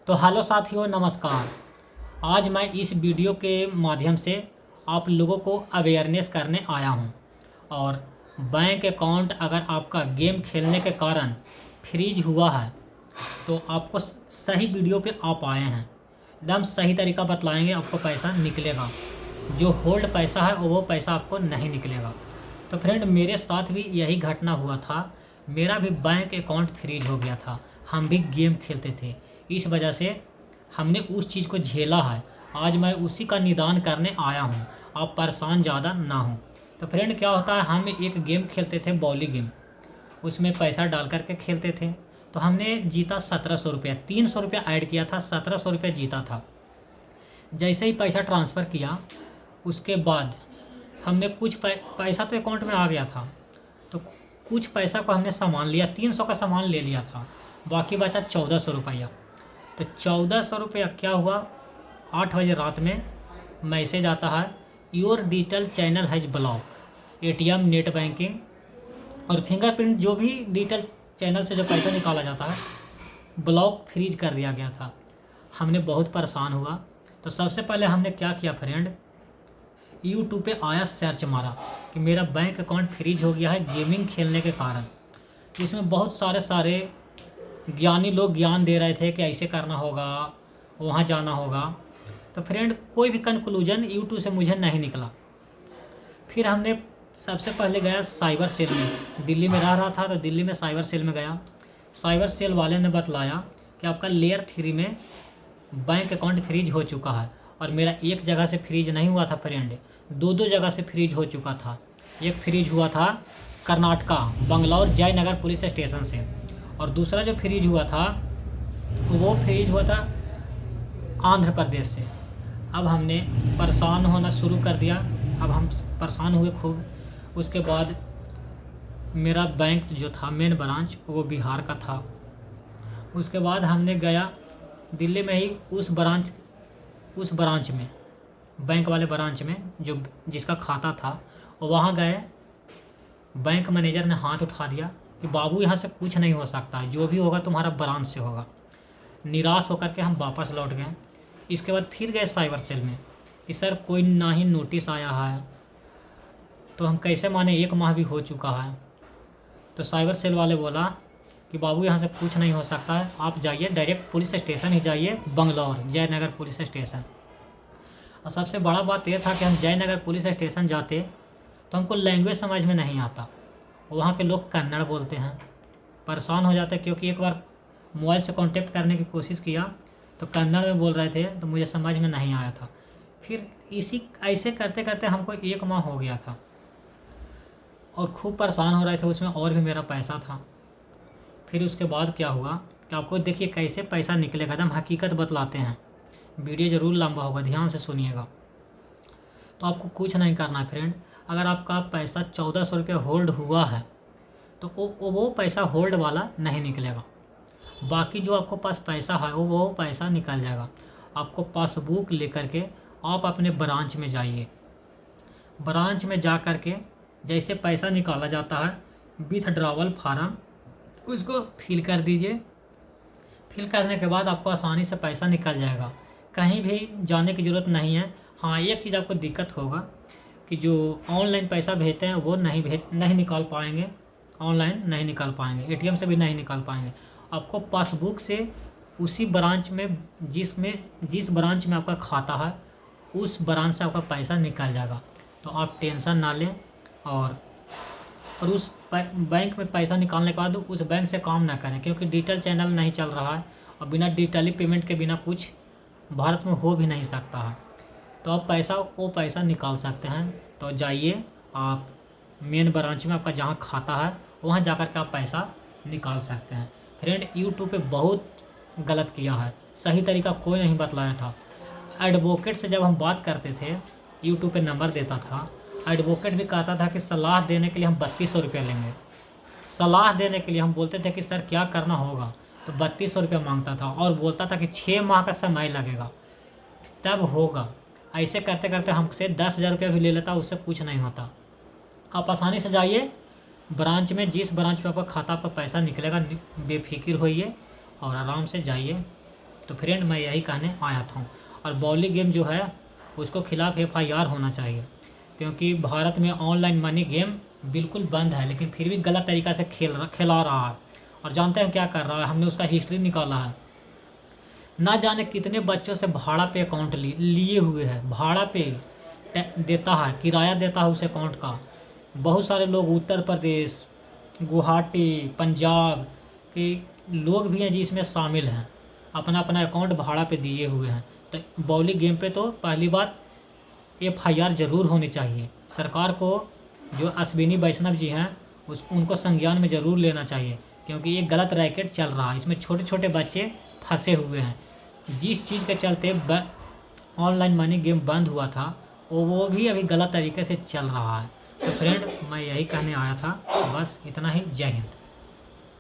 तो हेलो साथियों, नमस्कार। आज मैं इस वीडियो के माध्यम से आप लोगों को अवेयरनेस करने आया हूं। और बैंक अकाउंट अगर आपका गेम खेलने के कारण फ्रीज हुआ है तो आपको सही वीडियो पे आप आए हैं। एकदम सही तरीका बतलाएंगे, आपको पैसा निकलेगा। जो होल्ड पैसा है वो पैसा आपको नहीं निकलेगा। तो फ्रेंड, मेरे साथ भी यही घटना हुआ था। मेरा भी बैंक अकाउंट फ्रीज हो गया था। हम भी गेम खेलते थे, इस वजह से हमने उस चीज़ को झेला है। आज मैं उसी का निदान करने आया हूँ। आप परेशान ज़्यादा ना हो। तो फ्रेंड, क्या होता है, हम एक गेम खेलते थे, बॉली गेम। उसमें पैसा डाल करके खेलते थे। तो हमने जीता 1700 रुपया, 300 रुपया ऐड किया था, 1700 रुपया जीता था। जैसे ही पैसा ट्रांसफ़र किया उसके बाद हमने कुछ पैसा तो अकाउंट में आ गया था। तो कुछ पैसा को हमने सामान लिया, 300 का सामान ले लिया था, बाकी बचा 1400 रुपया। तो 1400 रुपया क्या हुआ, 8 बजे रात में मैसेज आता है, your digital channel has block. ATM, net banking और फिंगरप्रिंट, जो भी डिजिटल चैनल से जो पैसा निकाला जाता है, ब्लॉक फ्रीज कर दिया गया था। हमने बहुत परेशान हुआ। तो सबसे पहले हमने क्या किया फ्रेंड, यूट्यूब पे आया, सर्च मारा कि मेरा बैंक अकाउंट फ्रीज हो गया है गेमिंग खेलने के कारण। तो इसमें बहुत सारे ज्ञानी लोग ज्ञान दे रहे थे कि ऐसे करना होगा, वहाँ जाना होगा। तो फ्रेंड, कोई भी कंक्लूजन यूट्यूब से मुझे नहीं निकला। फिर हमने सबसे पहले गया साइबर सेल में। दिल्ली में रह रहा था तो दिल्ली में साइबर सेल में गया। साइबर सेल वाले ने बतलाया कि आपका लेयर 3 में बैंक अकाउंट फ्रीज हो चुका है। और मेरा एक जगह से फ्रीज नहीं हुआ था फ्रेंड, दो जगह से फ्रीज हो चुका था। एक फ्रीज हुआ था कर्नाटका, बंगलौर जयनगर पुलिस स्टेशन से, और दूसरा जो फ्रीज हुआ था वो फ्रीज हुआ था आंध्र प्रदेश से। अब हमने परेशान होना शुरू कर दिया। अब हम परेशान हुए खूब। उसके बाद मेरा बैंक जो था मेन ब्रांच, वो बिहार का था। उसके बाद हमने गया दिल्ली में ही उस ब्रांच में, बैंक वाले ब्रांच में, जो जिसका खाता था, वहाँ गए। बैंक मैनेजर ने हाथ उठा दिया कि बाबू, यहाँ से कुछ नहीं हो सकता, जो भी होगा तुम्हारा ब्रांच से होगा। निराश होकर के हम वापस लौट गए। इसके बाद फिर गए साइबर सेल में कि सर कोई ना ही नोटिस आया है। तो हम कैसे माने, 1 माह भी हो चुका है। तो साइबर सेल वाले बोला कि बाबू, यहाँ से कुछ नहीं हो सकता है, आप जाइए डायरेक्ट पुलिस स्टेशन ही जाइए, बंगलौर जयनगर पुलिस स्टेशन। और सबसे बड़ा बात यह था कि हम जयनगर पुलिस स्टेशन जाते तो हमको लैंग्वेज समझ में नहीं आता। वहाँ के लोग कन्नड़ बोलते हैं। परेशान हो जाते, क्योंकि एक बार मोबाइल से कांटेक्ट करने की कोशिश किया तो कन्नड़ में बोल रहे थे, तो मुझे समझ में नहीं आया था। फिर ऐसे करते करते हमको 1 माह हो गया था और खूब परेशान हो रहे थे। उसमें और भी मेरा पैसा था। फिर उसके बाद क्या हुआ कि आपको देखिए कैसे पैसा निकलेगा, एकदम हकीकत बतलाते हैं। वीडियो ज़रूर लंबा होगा, ध्यान से सुनिएगा। तो आपको कुछ नहीं करना है फ्रेंड। अगर आपका पैसा 1400 रुपये होल्ड हुआ है तो वो पैसा होल्ड वाला नहीं निकलेगा। बाकी जो आपको पास पैसा है वो पैसा निकल जाएगा। आपको पासबुक लेकर के आप अपने ब्रांच में जाइए। ब्रांच में जा कर के जैसे पैसा निकाला जाता है, विथड्रॉवल फार्म, उसको फिल कर दीजिए। फिल करने के बाद आपको आसानी से पैसा निकल जाएगा, कहीं भी जाने की ज़रूरत नहीं है। हाँ, एक चीज़ आपको दिक्कत होगा कि जो ऑनलाइन पैसा भेजते हैं वो नहीं निकाल पाएंगे, ऑनलाइन नहीं निकाल पाएंगे, एटीएम से भी नहीं निकाल पाएंगे। आपको पासबुक से उसी ब्रांच में, जिस ब्रांच में आपका खाता है, उस ब्रांच से आपका पैसा निकल जाएगा। तो आप टेंशन ना लें। और उस बैंक में पैसा निकालने के बाद उस बैंक से काम ना करें, क्योंकि डिजिटल चैनल नहीं चल रहा है और बिना डिजिटली पेमेंट के बिना कुछ भारत में हो भी नहीं सकता है। तो आप वो पैसा निकाल सकते हैं। तो जाइए आप मेन ब्रांच में, आपका जहाँ खाता है वहाँ जाकर के आप पैसा निकाल सकते हैं। फ्रेंड, यूट्यूब पे बहुत गलत किया है, सही तरीका कोई नहीं बतलाया था। एडवोकेट से जब हम बात करते थे, यूट्यूब पे नंबर देता था, एडवोकेट भी कहता था कि सलाह देने के लिए हम 3200 रुपया लेंगे। सलाह देने के लिए हम बोलते थे कि सर क्या करना होगा, तो 3200 रुपया मांगता था और बोलता था कि 6 माह का समय लगेगा तब होगा। ऐसे करते करते हमसे 10,000 रुपया भी ले लेता, उससे कुछ नहीं होता। आप आसानी से जाइए ब्रांच में, जिस ब्रांच में आपका खाता, आपका पैसा निकलेगा, बेफिक्र होइए और आराम से जाइए। तो फ्रेंड मैं यही कहने आया था। और बॉली गेम जो है उसको खिलाफ FIR होना चाहिए, क्योंकि भारत में ऑनलाइन मनी गेम बिल्कुल बंद है, लेकिन फिर भी गलत तरीक़ा से खेला रहा है। और जानते हैं क्या कर रहा है, हमने उसका हिस्ट्री निकाला है। ना जाने कितने बच्चों से भाड़ा पे अकाउंट लिए हुए हैं, भाड़ा पे देता है, किराया देता है उस अकाउंट का। बहुत सारे लोग उत्तर प्रदेश, गुवाहाटी, पंजाब के लोग भी हैं जिसमें शामिल हैं, अपना अपना अकाउंट भाड़ा पे दिए हुए हैं। तो बॉली गेम पे तो पहली बात FIR ज़रूर होनी चाहिए। सरकार को, जो अश्विनी वैष्णव जी हैं उनको संज्ञान में ज़रूर लेना चाहिए, क्योंकि ये गलत रैकेट चल रहा है, इसमें छोटे छोटे बच्चे फंसे हुए हैं। जिस चीज़ के चलते ऑनलाइन मनी गेम बंद हुआ था वो भी अभी गलत तरीके से चल रहा है। तो फ्रेंड मैं यही कहने आया था, बस इतना ही। जय हिंद।